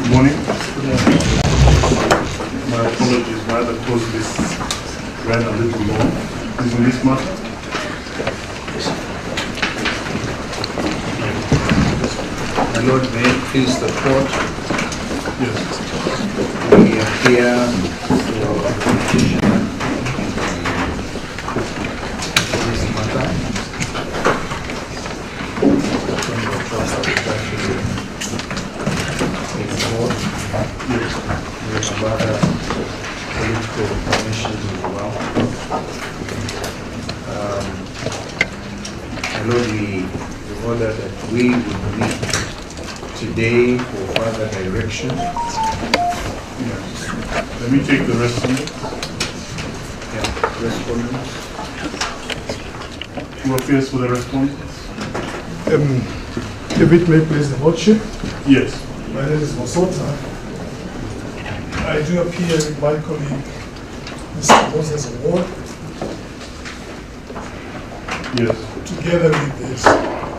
Good morning. My apologies, my other close list ran a little long. Is on this matter? My Lord, may it please the court. Yes. We are here for petitioner this matter. Yes. We have other political commissions as well. My Lord, we order that we would meet today for further direction. Yes. Let me take the respondents. Respondents. Who appears for the respondents? If it may please the Lordship, Yes. my name is Mosota. I do appear with my colleague, Mr. Moses Award, Yes. together with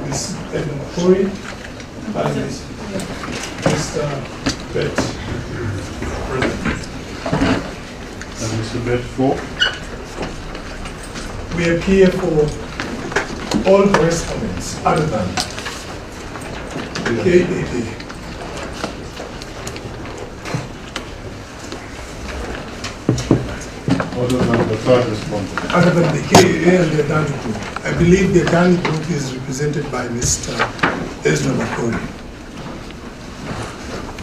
Ms. Edna Makori and Mr. Bet. And Mr. Bedford. We appear for all the respondents other than the KAD. Other than the third respondent. Other than the KAA and the Adani group. I believe the Adani group is represented by Mr. Ezra Makori,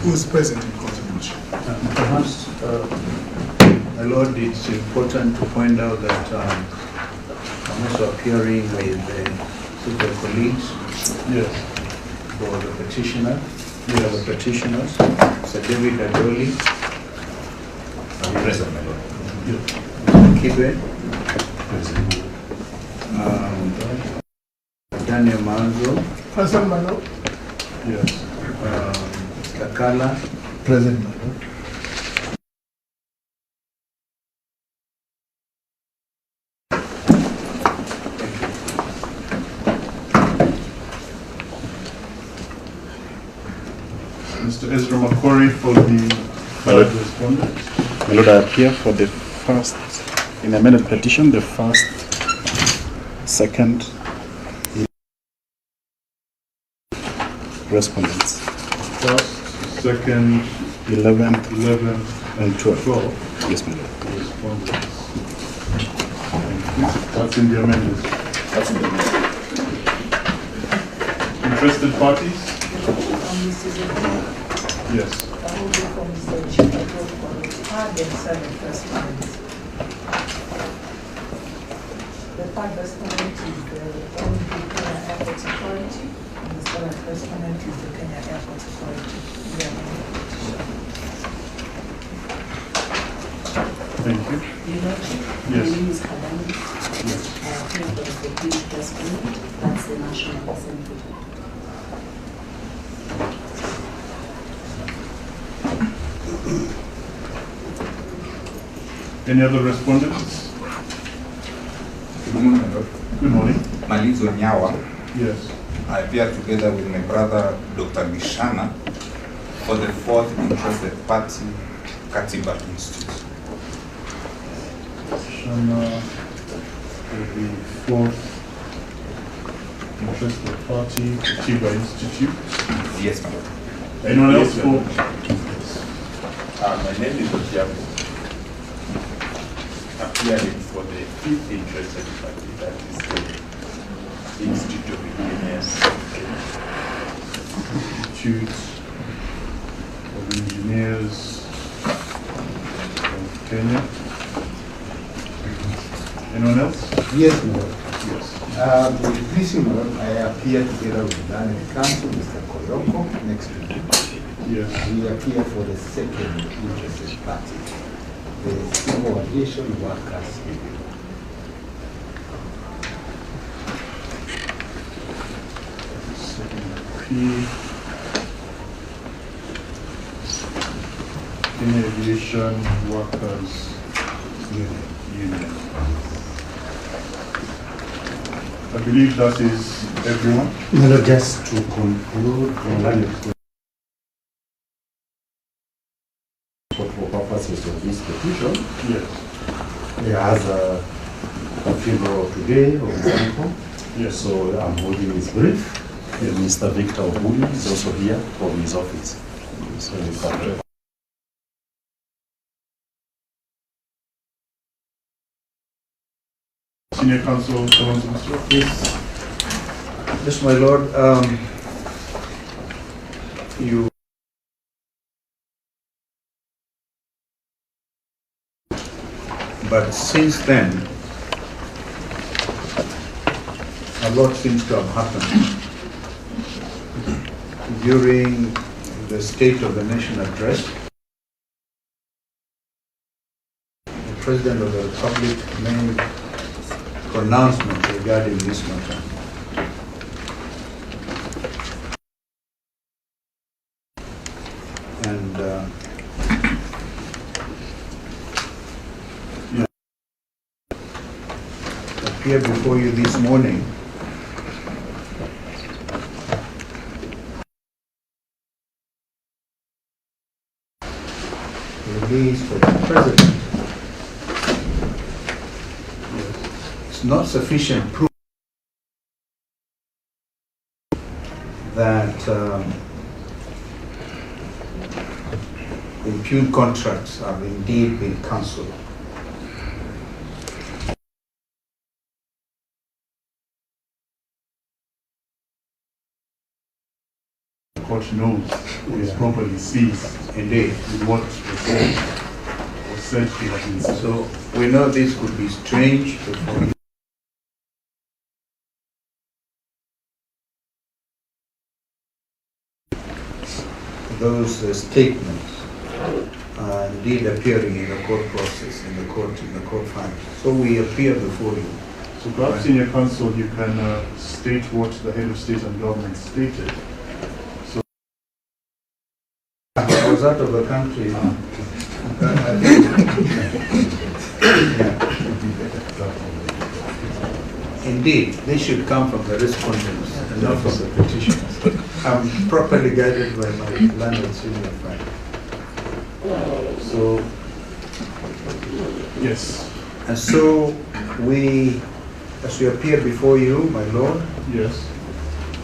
who is present in court of martial. Perhaps, my Lord, it's important to point out that I'm also appearing with super colleagues Yes. for the petitioner. We Yes. have the petitioners, Sir David Adoli, Present, my Lord. Yes. Mr. Kibe, Daniel Manzo, Present, my lord. Yes. Mr. Kala, Present, my lord. Mr. Ezra Makori for the third respondent. My Lord, I appear for the first, in amended petition, the first, second respondents, First, second, 11th 11th, and 12th. 12th Yes, my Lord. respondents. That's in the amendment. That's in the minute. Interested parties? Yes. The third respondent is the Kenya Airport Authority, and the seventh respondent is the Kenya Airport Authority. Thank you. Your Lordship, Yes. my name is Adani. Yes. I appear for the 14th respondent, that's the National Assembly. Any other respondents? Good morning, my Lord. Good morning. Malizo Nyawa. Yes. I appear together with my brother, Dr. Mishana, for the fourth interested party, Katiba Institute. Shana for the fourth interested party, Katiba Institute. Yes, my Lord. Anyone else Yes, for? My name is Otiabu. Appearing for the fifth interested party, that is the Institute of Engineers. Institute of Engineers of Kenya. Anyone else? Yes, my Lord. Yes. With this, my Lord, I appear together with Daniel Council, Mr. Koyoko, next to me. Yes. We appear for the second interested party, the Civil Aviation Workers Union. P. Kenya Aviation Workers Union. I believe that is everyone. No, just to conclude, for purposes of this petition, Yes. he has a funeral today of his uncle. Yes. So I'm holding his brief. And Mr. Victor Obuli is also here from his office. So you can Senior Counsel Kalonzo. Yes, my lord, but since then, a lot seems to have happened. During the State of the Nation address, the President of the Republic made pronouncement regarding this matter. And appear before you this morning released for the President. It's not sufficient proof that impugned contracts have indeed been cancelled. The court knows is properly seized. Indeed. With what was said to have been said. So we know this could be strange before you. Those statements are indeed appearing in the court process, in the court files. So we appear before you. So perhaps, Senior Counsel, you can state what the head of state and government stated. So I was out of the country. Indeed, they should come from the respondents and not from the petitioners. I'm properly guided by my landed senior friend. So, yes. And so as we appear before you, my Lord, yes,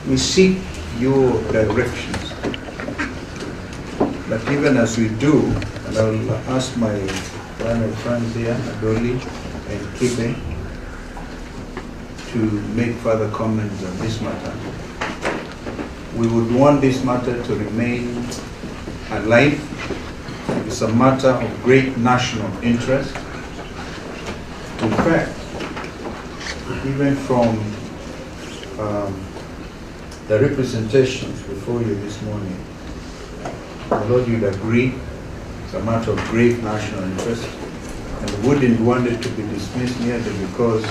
we seek your directions. But even as we do, and I'll ask my learned friends here, Adoli and Kibe, to make further comments on this matter. We would want this matter to remain alive. It's a matter of great national interest. In fact, even from the representations before you this morning, my Lord, you'd agree it's a matter of great national interest, and wouldn't want it to be dismissed merely because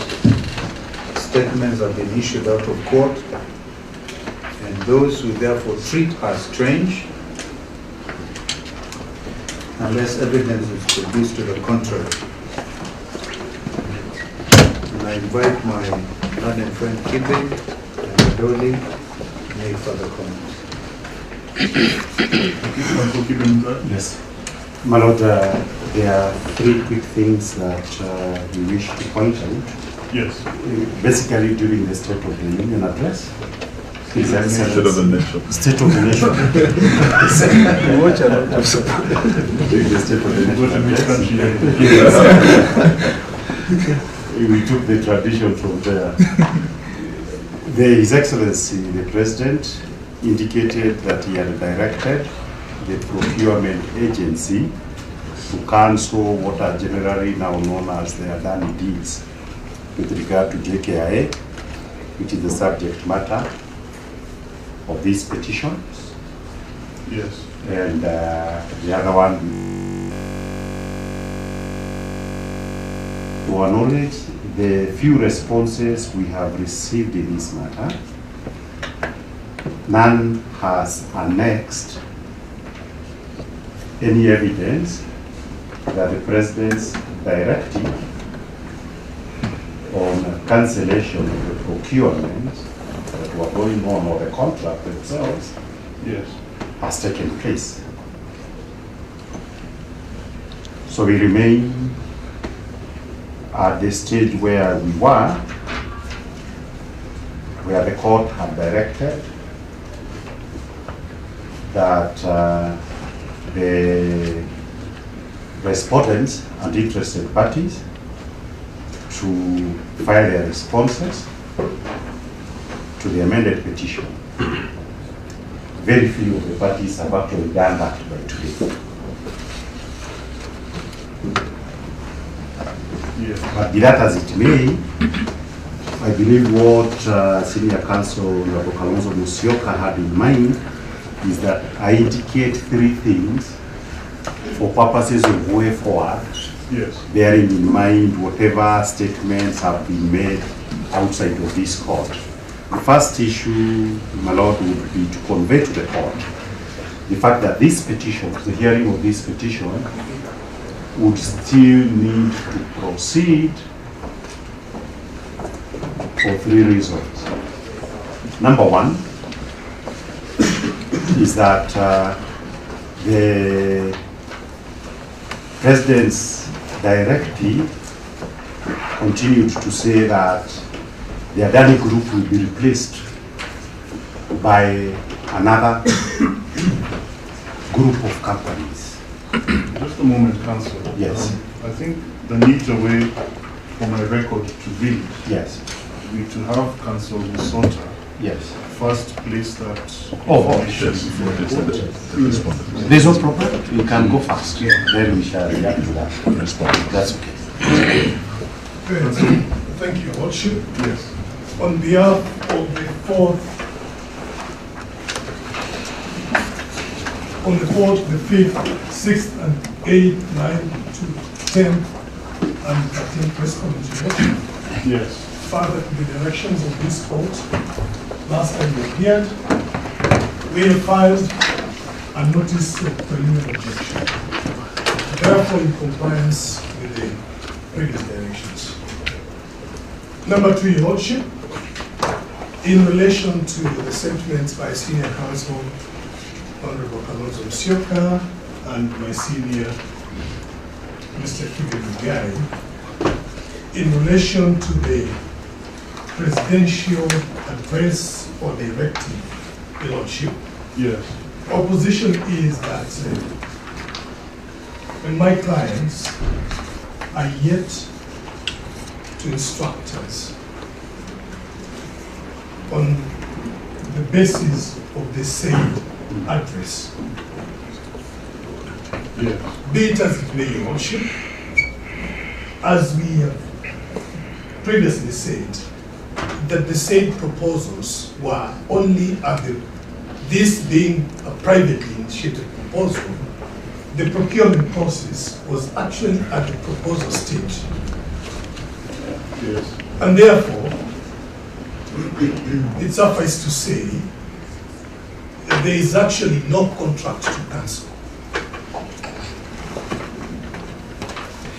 statements have been issued out of court, and those who therefore treat as strange, unless evidence is produced to the contrary. And I invite my learned friend Kibe and Adoli to make further comments. Yes. My Lord, there are three quick things that we wish to point out. Yes. Basically, during the State of the Union address, His Excellency, State of the Nation. State of the Nation. Watch a lot of During the State of the Nation address, we took the tradition from there. His Excellency, the President, indicated that he had directed the procurement agency to cancel what are generally now known as the Adani deals with regard to JKIA, which is the subject matter of this petition. Yes. And the other one, to our knowledge, the few responses we have received in this matter, none has annexed any evidence that the President's directive on cancellation of the procurement that were going on, or the contract themselves, Yes. has taken place. So we remain at the stage where we were, where the court had directed that the respondents and interested parties to file their responses to the amended petition. Very few of the parties have actually done that by today. Yes. But be that as it may, I believe what Senior Counsel Kalonzo Musyoka had in mind is that I indicate three things for purposes of way forward, Yes. bearing in mind whatever statements have been made outside of this court. The first issue, my Lord, would be to convey to the court the fact that this petition, the hearing of this petition, would still need to proceed for three reasons. Number one is that the President's directive continued to say that the Adani Group will be replaced by another group of companies. Just a moment, Council. Yes. I think the neater way for my record to read Yes. would be to have Council Musota Yes. first place that Oh, information before the court. There's no problem. You can go fast. Then we shall react to that. That's okay. Thank you, Lordship. Yes. On behalf of the fourth, the fifth, sixth, and eighth, 9th to 10th, and 13th respondents, Yes. further to the directions of this court, last time we appeared, we have filed a notice of preliminary objection. Therefore, in compliance with the previous directions. Number two, Your Lordship, in relation to the sentiments by Senior Counsel Honorable Kalonzo Musyoka and my senior Mr. Kibe Mugai, in relation to the presidential address or directive, Your Lordship, Yes. opposition is that when my clients are yet to instruct us on the basis of the said address. Yes. Be it as it may, Your Lordship, as we have previously said, that the said proposals were only at this being a privately initiated proposal, the procurement process was actually at the proposal stage. Yes. And therefore, it suffices to say that there is actually no contract to cancel.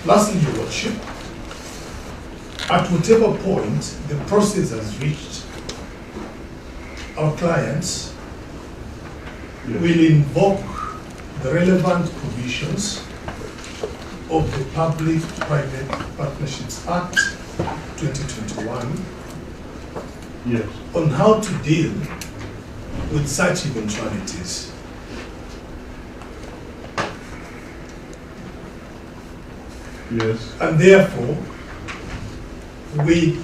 Lastly, Your Lordship, at whatever point the process has reached, our clients Yes. will invoke the relevant provisions of the Public-Private Partnerships Act 2021 Yes. on how to deal with such eventualities. Yes. And therefore, we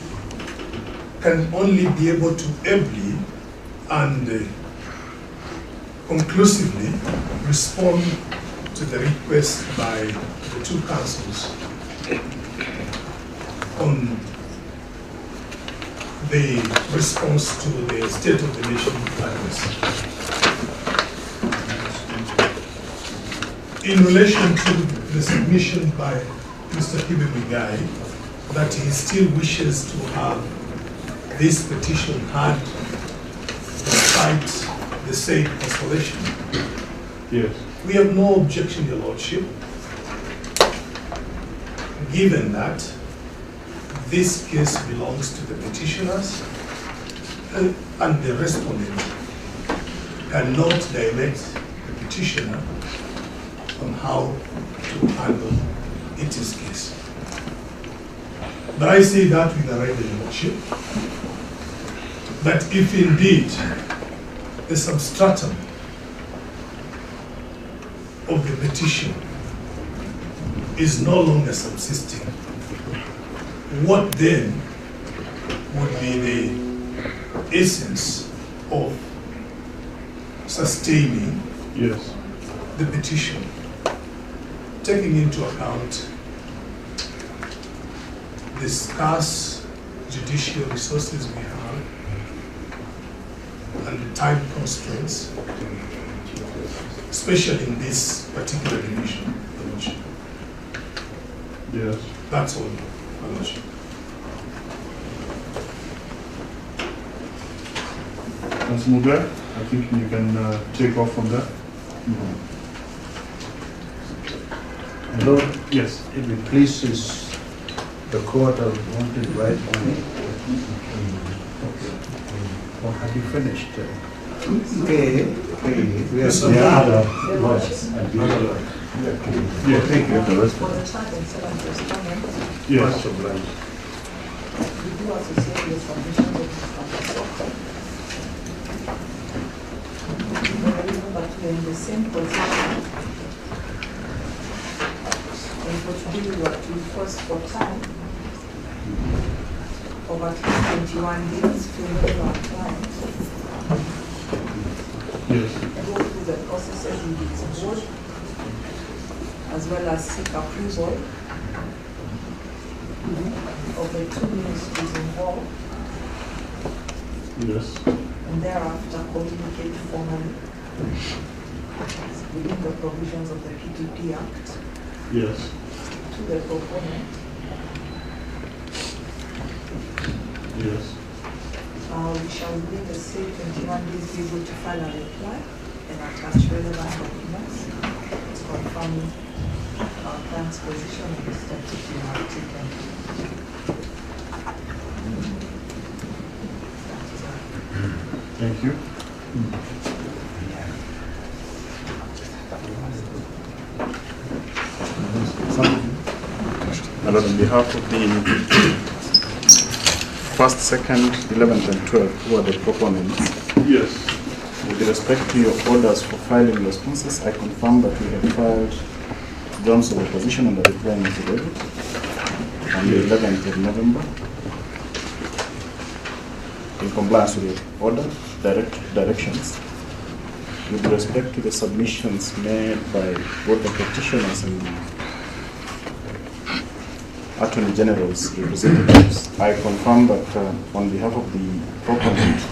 can only be able to ably and conclusively respond to the request by the two councils on the response to the State of the Nation address. In relation to the submission by Mr. Kibe Mugai that he still wishes to have this petition heard despite the said cancellation, Yes. we have no objection, Your Lordship, given that this case belongs to the petitioners and the respondent cannot direct the petitioner on how to handle its case. But I say that with the right emotion, that if indeed the substratum of the petition is no longer subsisting, what then would be the essence of sustaining Yes. the petition, taking into account the scarce judicial resources we have and the time constraints, especially in this particular division. Yes. That's all, my Lordship. Councillor Mugai, I think you can take off from there. Hello, Yes. if it pleases the court, I would want to invite on. Or have you finished? Okay, we are Mr. other Your lawyers. Lordship. Yes. Thank you. The rest For of the third and seventh respondent, Yes. much obliged. we do associate the submission with Mr. Kasoko. But we're in the same position. And for today, we were to request for time of at least 21 days to enable our client Yes. go through the processes with its board, as well as seek approval of the two ministries involved, Yes. and thereafter communicate formally within the provisions of the PDP Act Yes. to the proponent. Yes. We shall within the same 21 days be able to file a reply and attach relevant documents confirming our client's position and the steps we have taken. Thank you. My Lord, on behalf of the first, second, 11th, and 12th, who are the proponents, Yes. with respect to your orders for filing responses, I confirm that we have filed grounds of opposition on the reply affidavit on the 11th of November in compliance with the order, directions. With respect to the submissions made by both the petitioners and the Attorney General's representatives, I confirm that on behalf of the proponent,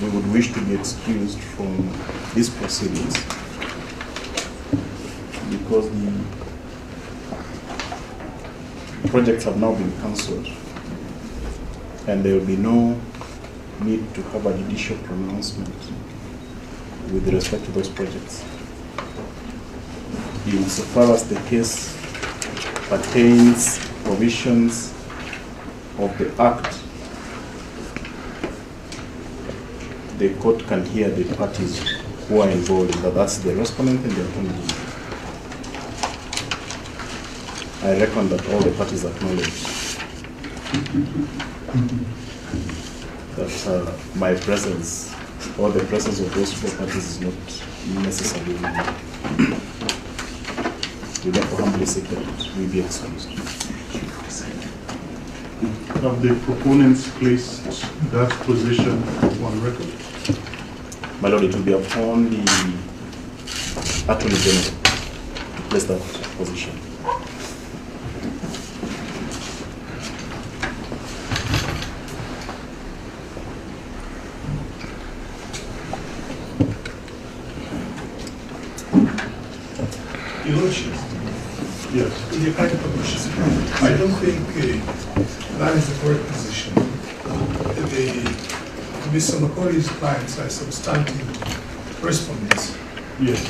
we would wish to be excused from these proceedings because the projects have now been cancelled and there will be no need to have a judicial pronouncement with respect to those projects. Insofar as the case pertains provisions of the Act, the court can hear the parties who are involved in that. That's the respondent and the attorney general. I reckon that all the parties acknowledge that my presence or the presence of those four parties is not necessary. We therefore humbly seek that we be excused. Have the proponents placed that position on record? My Lord, it will be upon the Attorney General to place that position. Your Lordship, Yes. with your kind permission, I don't think that is the correct position. Mr. Makori's clients are substantive respondents, Yes.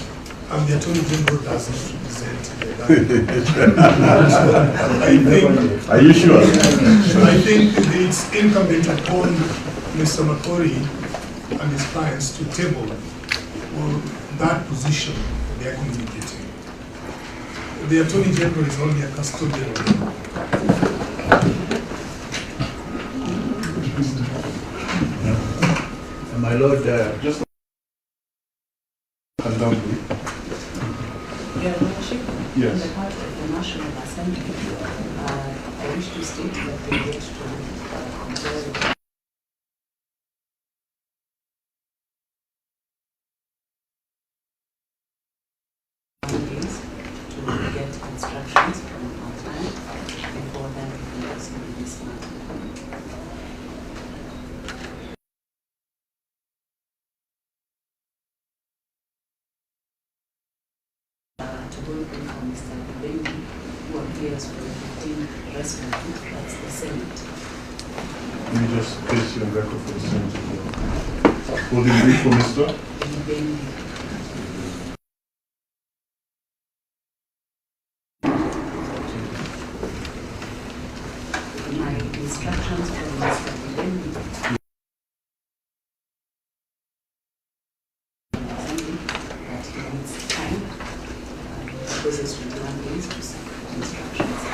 and the Attorney General doesn't represent I think, Are you sure? I think it's incumbent upon Mr. Makori and his clients to table that position they are communicating. The Attorney General is only a custodian. My Lord, Just come down, please. Your Lordship, Yes. on the part of the National Assembly, I wish to state that they wish to compare days to get instructions from our client before then progressing this matter. To go in for Mr. Baby, who appears for the 15th restaurant, that's the Senate. Let me just place you on record for the Senate. Will you read for Mr.? Baby. My instructions from Mr. Baby that he needs time, possessed with 1 day to submit instructions.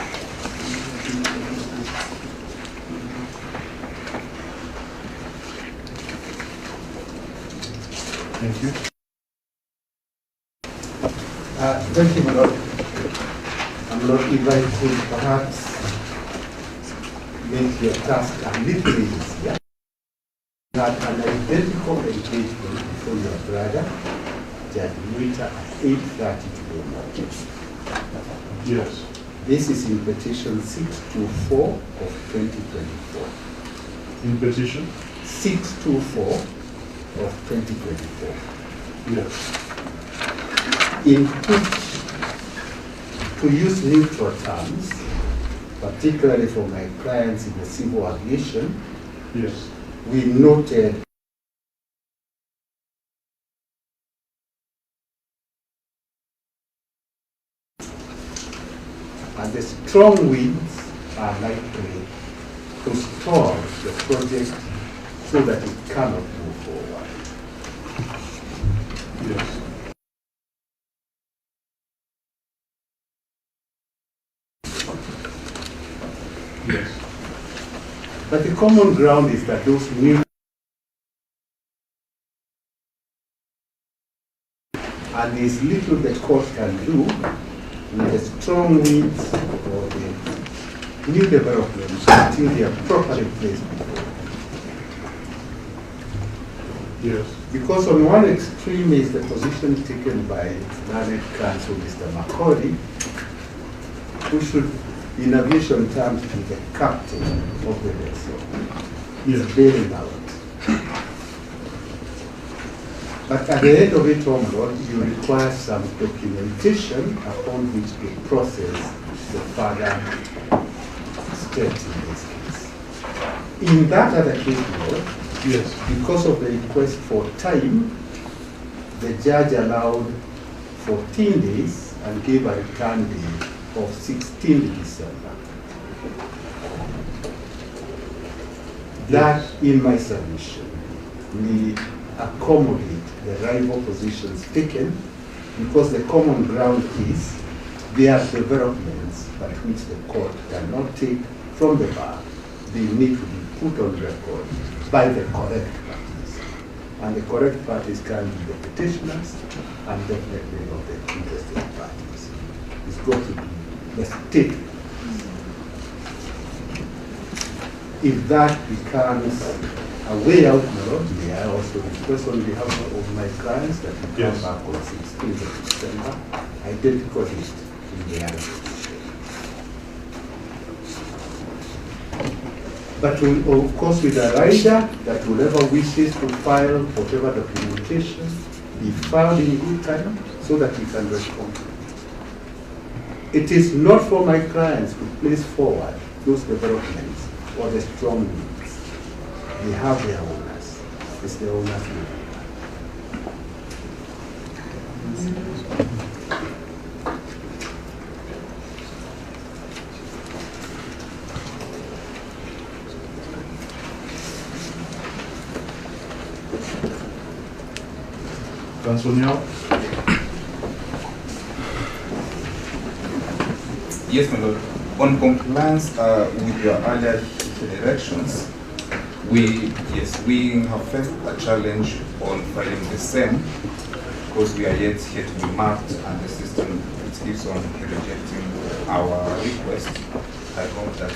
Thank you. Thank you, my Lord. My Lord, if I could perhaps make your task a little easier. That an identical engagement before your brother, Judge Mwita, at 8:30 today morning. Yes. This is in petition 624 of 2024. In petition? 624 of 2024. Yes. In which, to use neutral terms, particularly for my clients in the civil aviation, Yes. we noted and the strong winds are likely to stall the project so that it cannot move forward. Yes. Yes. But the common ground is that those new and there's little the court can do with the strong winds or the new developments until they are properly placed before. Yes. Because on one extreme is the position taken by learned counsel, Mr. Macaulay, who should, in aviation terms, be the captain of the vessel. Yes. He's bailing out. But at the end of it all, Lord, you require some documentation upon which to process the further steps in this case. In that other case, Lord, Yes. because of the request for time, the judge allowed 14 days and gave a return date of 16th December. That, in my submission, may accommodate the rival positions taken, because the common ground is there are developments by which the court cannot take from the bar. They need to be put on record by the correct parties. And the correct parties can be the petitioners and definitely not the interested parties. It's got to be the state. If that becomes a way out, may I also request on behalf of my clients that we come Yes. back on 16th of December, identical list in the other position. But of course, with a rider that whoever wishes to file whatever documentation be filed in good time so that we can respond. It is not for my clients to place forward those developments or the strong needs. They have their owners. It's the owners who. Councillor Nyao? Yes, my lord. On compliance with your earlier directions, we have faced a challenge on filing the same because we are yet here to be marked and the system keeps on rejecting our request. I hope that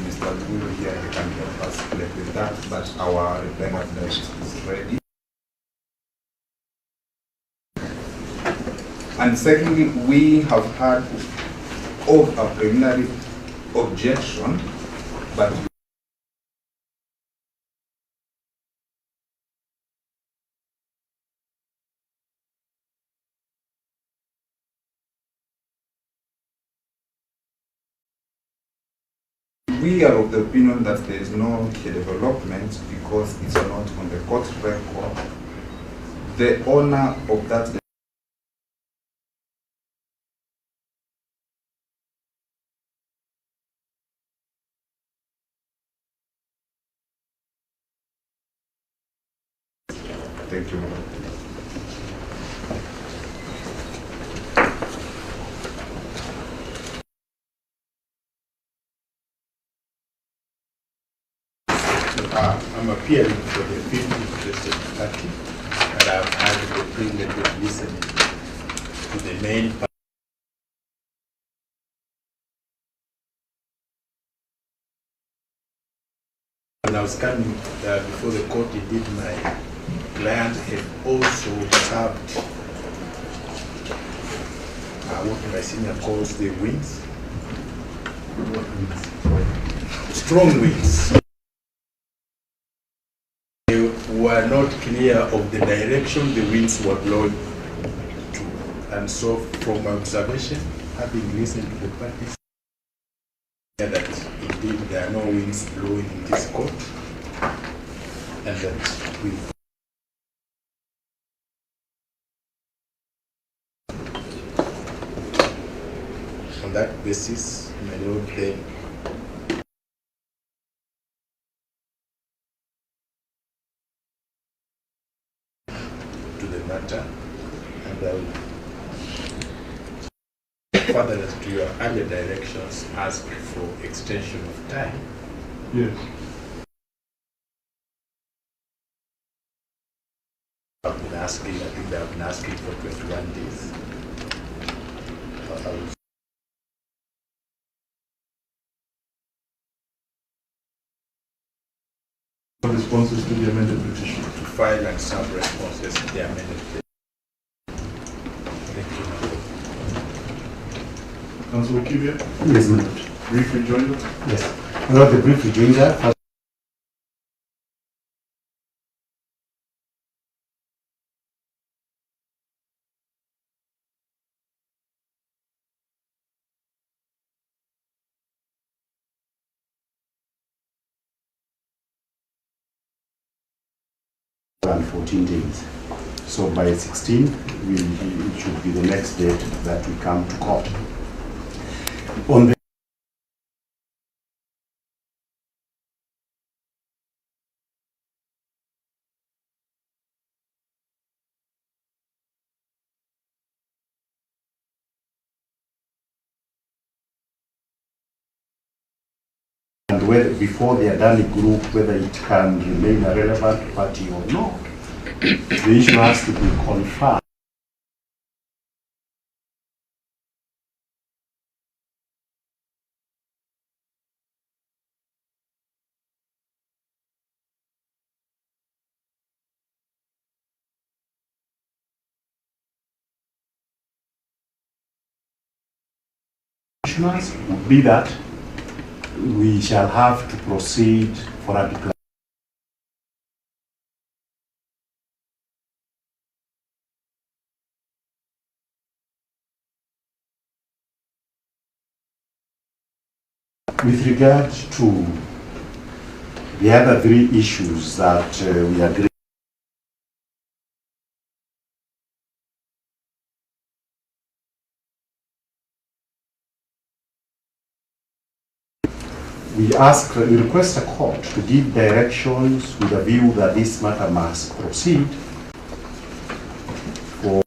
Mr. Guru here can help us with that, but our repayment is ready. And secondly, we have had a preliminary objection, but we are of the opinion that there is no development because it's not on the court record. The owner of that Thank you. I'm appealing for the 50 interested party, and I've had the privilege of listening to the main party. When I was coming before the court, indeed my client had also served what my senior calls the winds. What winds? Strong winds. They were not clear of the direction the winds were blowing to. And so from my observation, having listened to the parties, that indeed there are no winds blowing in this court, and that we on that basis, my lord, then to the matter, and I will further to your earlier directions ask for extension of time. Yes. I've been asking, I think I've been asking for 21 days. Responses to the amended petition. To file and serve responses to the amended petition. Thank you. Councillor Kibia? Yes, my lord. Brief rejoinder? Yes. My lord, the brief rejoinder. And 14 days. So by 16, it should be the next date that we come to court. On the and whether before the Adani group, whether it can remain a relevant party or not, the issue has to be confirmed. Would be that we shall have to proceed for a declaration. With regard to the other three issues that we agree, we request a court to give directions with a view that this matter must proceed for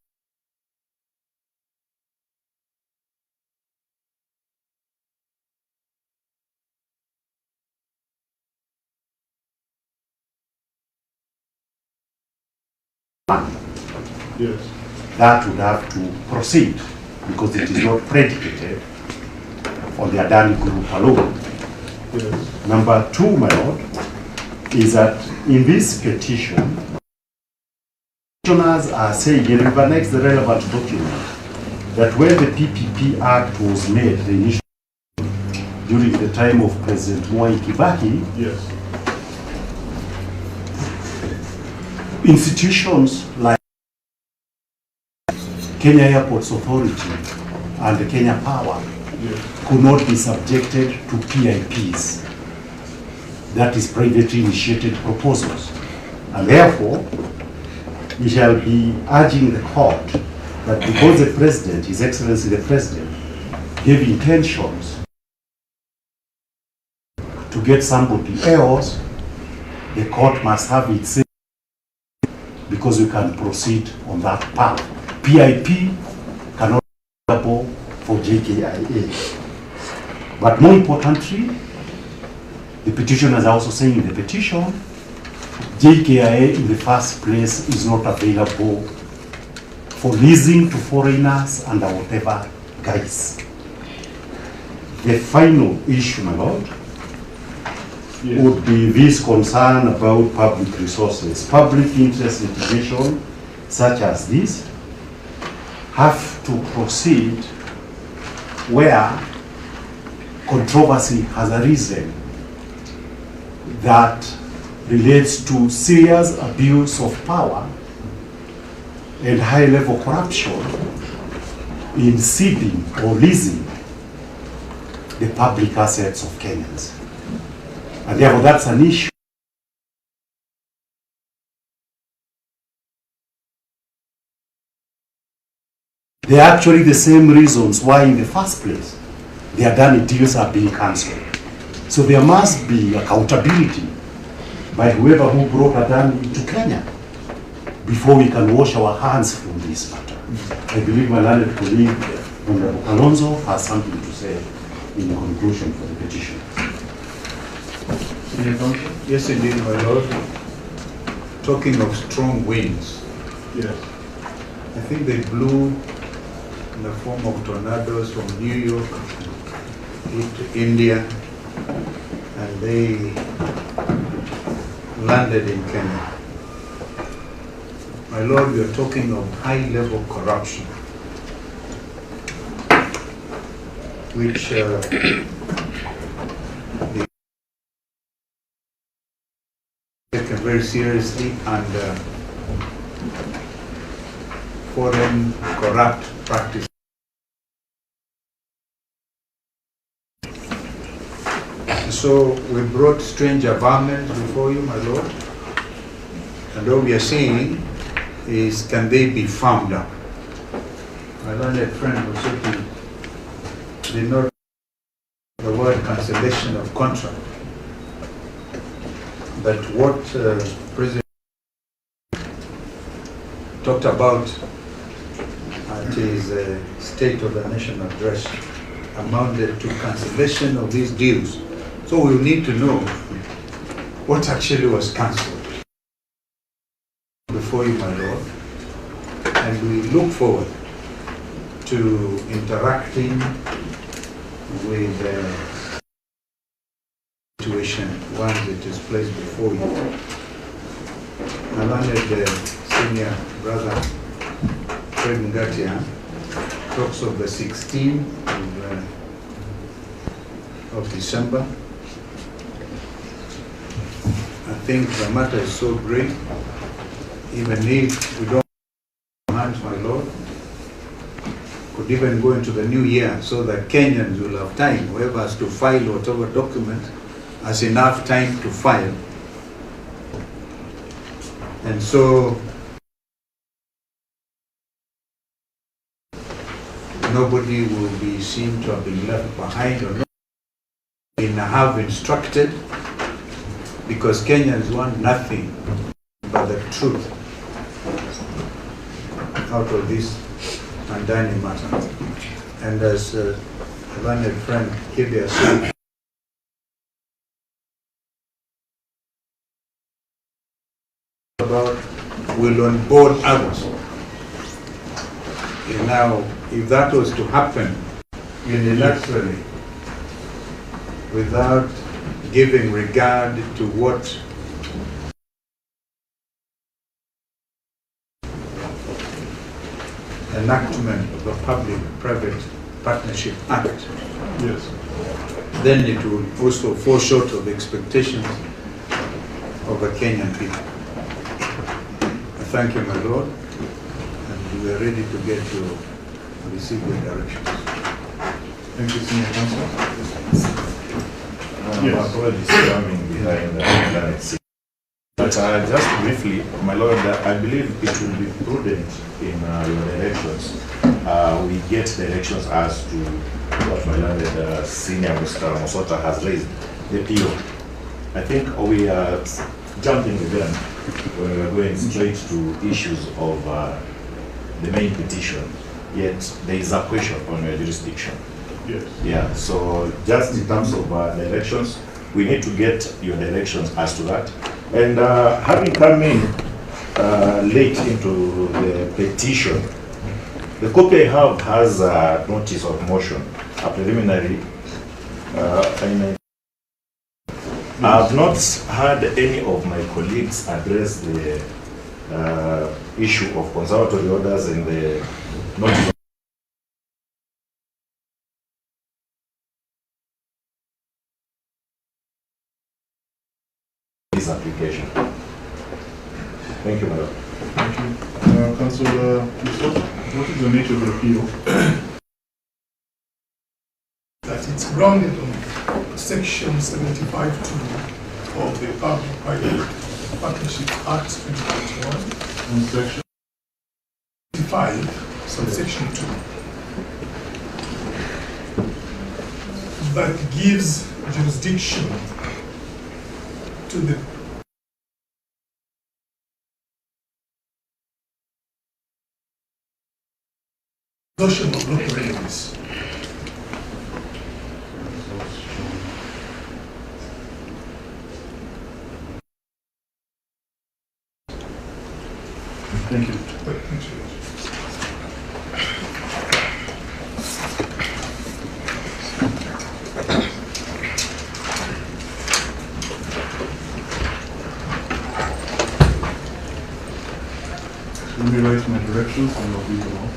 Yes. that would have to proceed because it is not predicated on the Adani Group alone. Yes. Number two, my lord, is that in this petition, petitioners are saying, and we've annexed the relevant document, that when the PPP Act was made, the initial during the time of President Mwai Kibaki, Yes. institutions like Kenya Airports Authority and the Kenya Power Yes. could not be subjected to PIPs, that is privately initiated proposals. And therefore, we shall be urging the court that because the President, His Excellency the President, gave intentions to get somebody else, the court must have its say because we can proceed on that path. PIP cannot be available for JKIA. But more importantly, the petitioners are also saying in the petition, JKIA in the first place is not available for leasing to foreigners under whatever guise. The final issue, my lord, would be this concern about public resources. Public interest litigation such as this have to proceed where controversy has arisen that relates to serious abuse of power and high-level corruption in ceding or leasing the public assets of Kenyans. And therefore, that's an issue. They are actually the same reasons why, in the first place, the Adani deals are being cancelled. So there must be accountability by whoever who brought Adani to Kenya before we can wash our hands from this matter. I believe my learned colleague, Honorable Kalonzo, has something to say in conclusion for the petition. Yes, indeed, my lord. Talking of strong winds, Yes. I think they blew in the form of tornadoes from New York into India, and they landed in Kenya. My lord, we are talking of high-level corruption, which they taken very seriously, and foreign corrupt practice. So we brought strange averments before you, my lord, and all we are saying is, can they be found out? My learned friend was saying, did not the word cancellation of contract, but what President talked about at his State of the Nation address amounted to cancellation of these deals. So we need to know what actually was cancelled before you, my lord, and we look forward to interacting with the situation once it is placed before you. My learned senior brother, Fred Ngatia, talks of the 16th of December. I think the matter is so great, even if we don't hands, my lord, could even go into the new year so that Kenyans will have time, whoever has to file whatever document has enough time to file. And so nobody will be seen to have been left behind or not in have instructed, because Kenyans want nothing but the truth out of this Adani matter. And as a learned friend Kibia said, about will onboard others. And now, if that was to happen unilaterally, without giving regard to what enactment of the Public-Private Partnership Act, Yes. then it will also fall short of expectations of the Kenyan people. I thank you, my Lord, and we are ready to get to receive your directions. Thank you, Senior Counsel. My apologies coming behind Adani Case. But just briefly, my Lord, I believe it will be prudent in your directions. We get directions as to what my Lord Senior Mr. Mosota has raised, the PO. I think we are jumping the gun when we are going straight to issues of the main petition, yet there is a question on your jurisdiction. Yes. Yeah, so just in terms of directions, we need to get your directions as to that. And having come in late into the petition, the copy I have has a notice of motion, a preliminary. I have not heard any of my colleagues address the issue of conservatory orders and the notice. This application. Thank you, madam. Thank you. Councillor Mosota, what is the nature of the appeal? That it's grounded on Section 75(2) of the Public-Private Partnership Act 2021. On section? 75, subsection 2. That gives jurisdiction to the exhaustion of local remedies. Thank you. Let me write my directions and I'll read them all.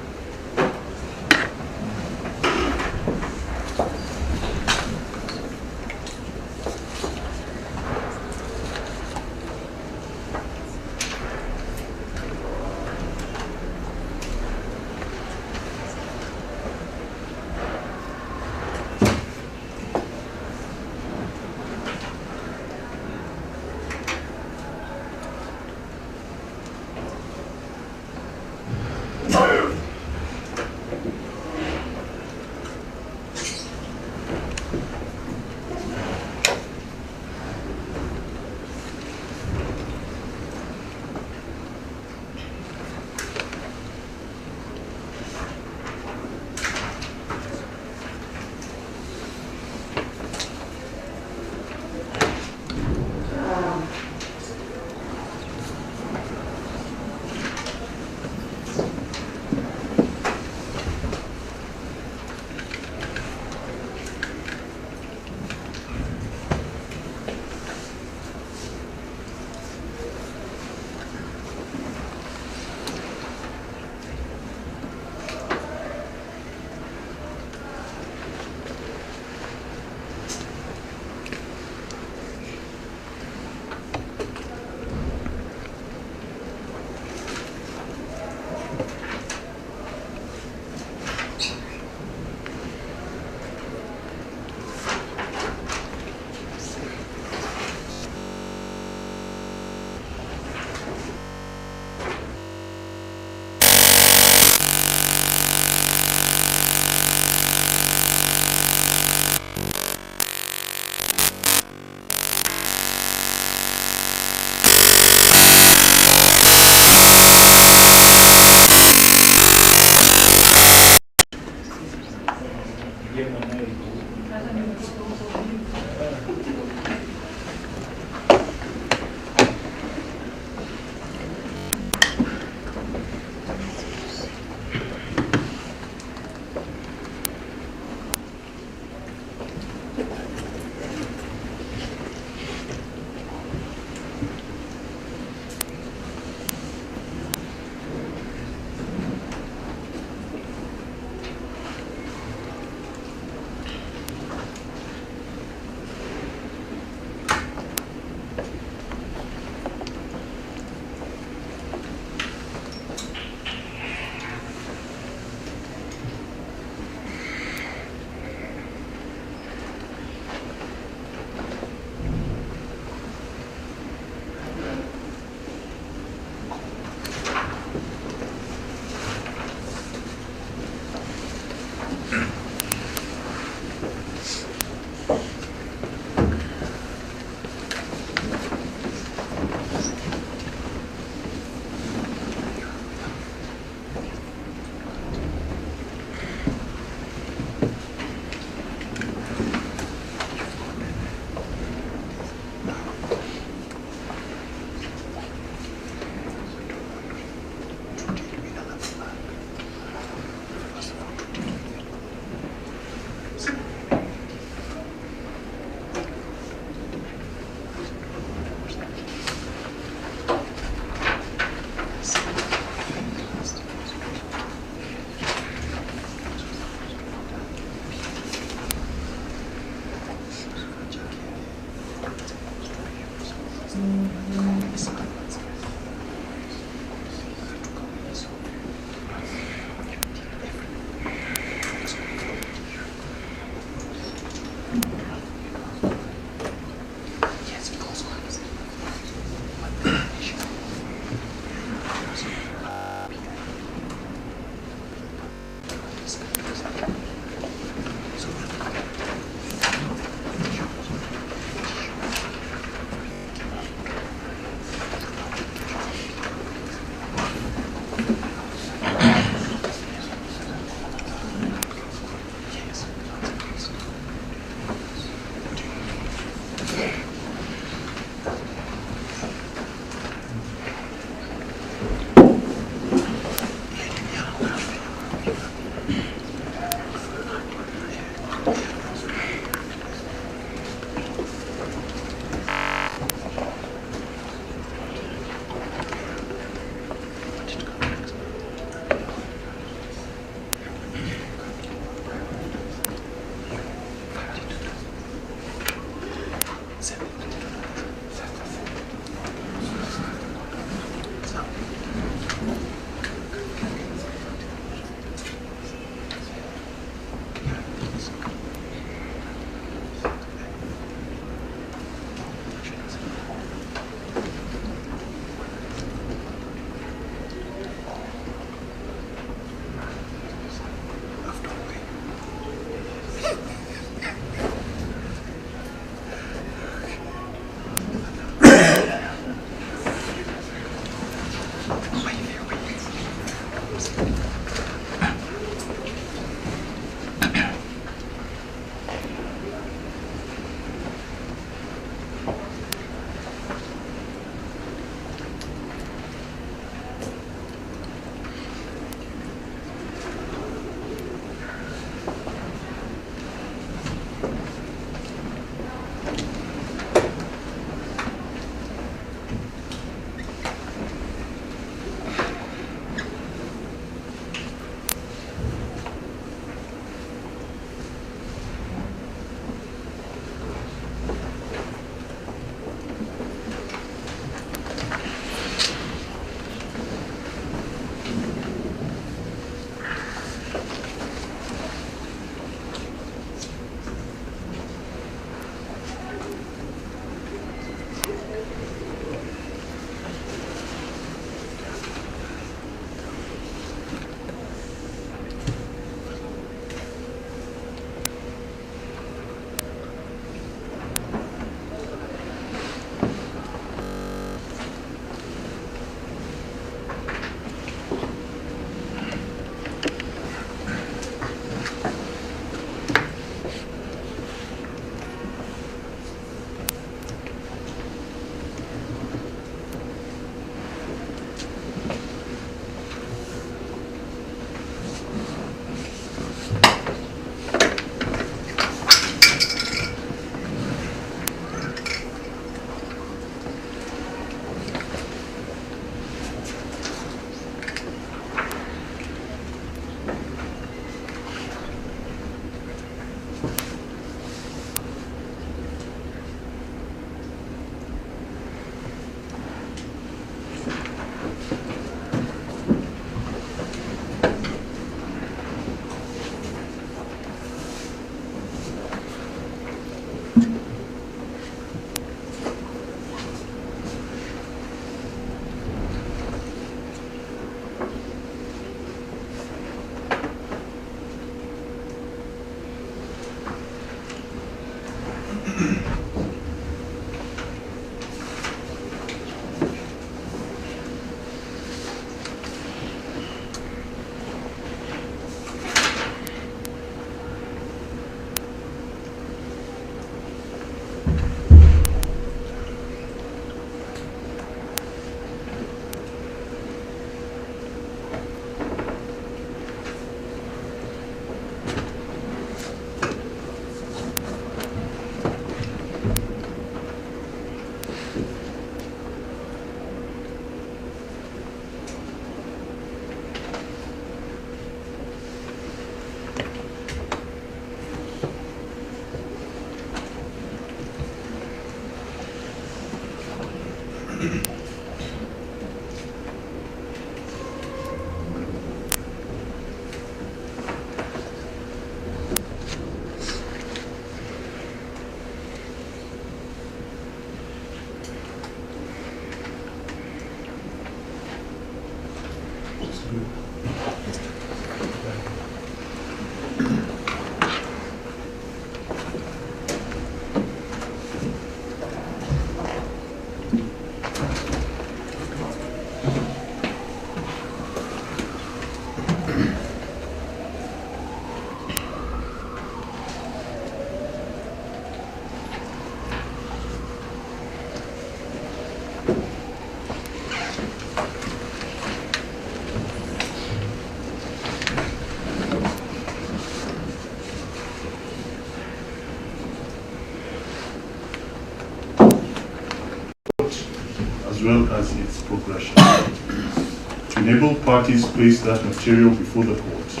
as well as its progression. To enable parties place that material before the court,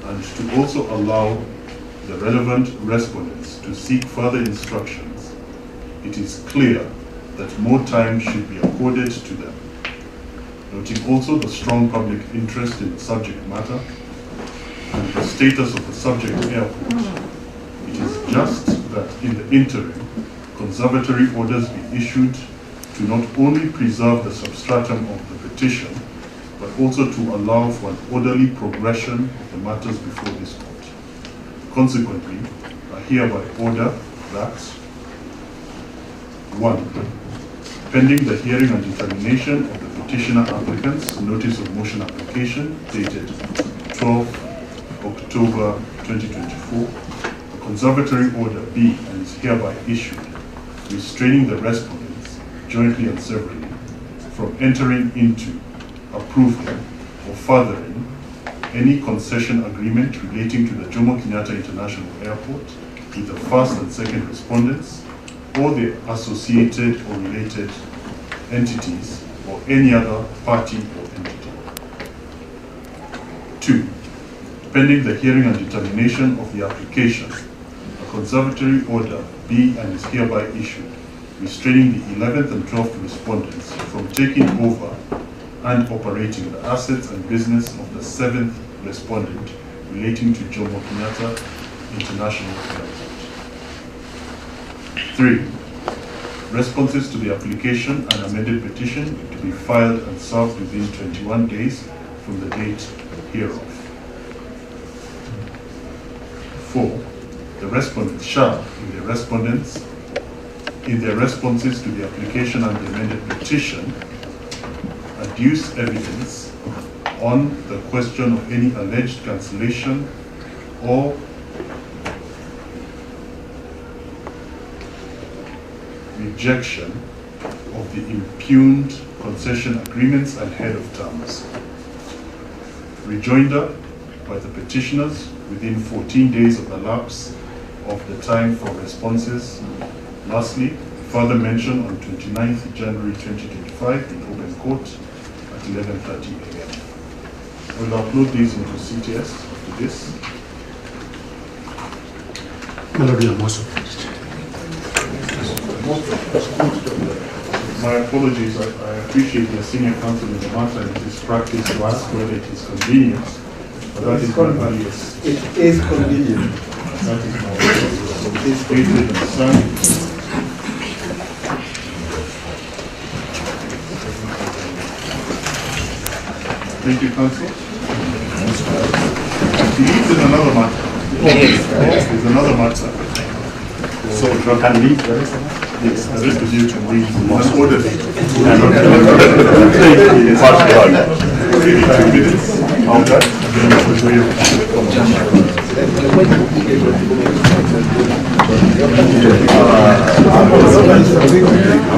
and to also allow the relevant respondents to seek further instructions, it is clear that more time should be accorded to them. Noting also the strong public interest in the subject matter and the status of the subject airport, it is just that in the interim, conservatory orders be issued to not only preserve the substratum of the petition, but also to allow for an orderly progression of the matters before this court. Consequently, I hereby order that 1. Pending the hearing and determination of the petitioner applicant's notice of motion application dated 12 October 2024, a conservatory order be and is hereby issued, restraining the respondents, jointly and severally, from entering into, approving, or furthering any concession agreement relating to the Jomo Kenyatta International Airport with the first and second respondents, or the associated or related entities, or any other party or entity. 2. Pending the hearing and determination of the application, a conservatory order be and is hereby issued, restraining the 11th and 12th respondents from taking over and operating the assets and business of the 7th respondent relating to Jomo Kenyatta International Airport. 3. Responses to the application and amended petition to be filed and served within 21 days from the date hereof. 4. The respondents shall, in their responses to the application and the amended petition, adduce evidence on the question of any alleged cancellation or rejection of the impugned concession agreements and head of terms. Rejoinder by the petitioners within 14 days of the lapse of the time for responses. Lastly, further mention on 29th January 2025 in open court at 11:30 a.m. I will upload these into CTS after this. Melody Amoso. My apologies, I appreciate the senior counsel in the matter and his practice to ask whether it is convenient, but that is my earliest. It is convenient. That is my earliest. Please understand. Thank you, counsel. There's another matter. There's another matter. So you can leave the rest of us? Yes, the rest of you can leave. An order. 2 minutes. Okay. Then I will show you.